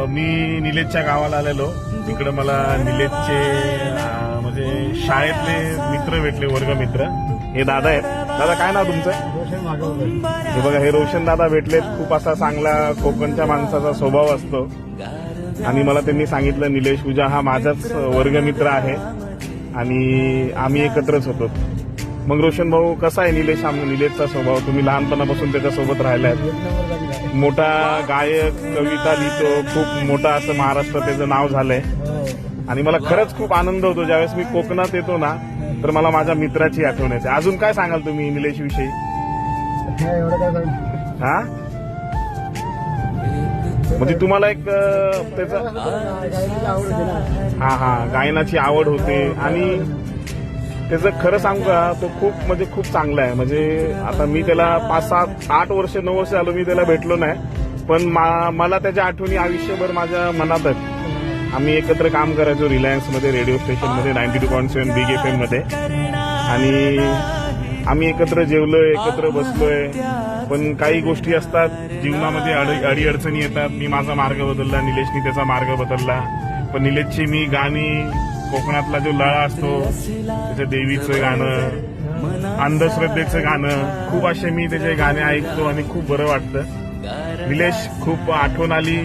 मी निलेशच्या गावाला आलेलो. तिकडे मला निलेशचे म्हणजे शाळेतले मित्र भेटले, वर्गमित्र. हे दादा आहेत. दादा काय नाव तुमचं? हे बघा, हे रोशन दादा भेटलेत. खूप असा चांगला कोकणच्या माणसाचा स्वभाव असतो आणि मला त्यांनी सांगितलं निलेश पूजा हा माझाच वर्गमित्र आहे आणि आम्ही एकत्रच होतो. मग रोशन भाऊ, कसा आहे निलेशचा स्वभाव? तुम्ही लहानपणापासून त्याच्यासोबत राहिलात. मोठा गायक, कविता लिहितो, खूप मोठा असं महाराष्ट्रात त्याचं नाव झालंय आणि मला खरंच खूप आनंद होतो ज्यावेळेस मी कोकणात येतो ना, तर मला माझ्या मित्राची आठवण येते. अजून काय सांगाल तुम्ही निलेश विषयी? हा, म्हणजे तुम्हाला एक त्याचा गायनाची आवड होते आणि त्याचं खरं सांगू का, तो खूप चांगला आहे. म्हणजे आता मी त्याला 5, 7, 8 वर्ष 9 वर्ष आलो मी त्याला भेटलो नाही, पण मला त्याच्या आठवणी आयुष्यभर माझ्या मनात आहेत. आम्ही एकत्र काम करायचो रिलायन्समध्ये, रेडिओ स्टेशनमध्ये 92.7 बिग FM मध्ये, आणि आम्ही एकत्र जेवलोय, एकत्र बसलोय. पण काही गोष्टी असतात जीवनामध्ये, अडीअडचणी येतात. मी माझा मार्ग बदलला, निलेशनी त्याचा मार्ग बदलला. पण निलेशची मी गाणी, कोकणातला जो लळा असतो, त्याचं देवीचं गाणं, अंधश्रद्धेचं गाणं, खूप असे मी त्याचे गाणे ऐकतो आणि खूप बरं वाटतं. निलेश, खूप आठवण आली.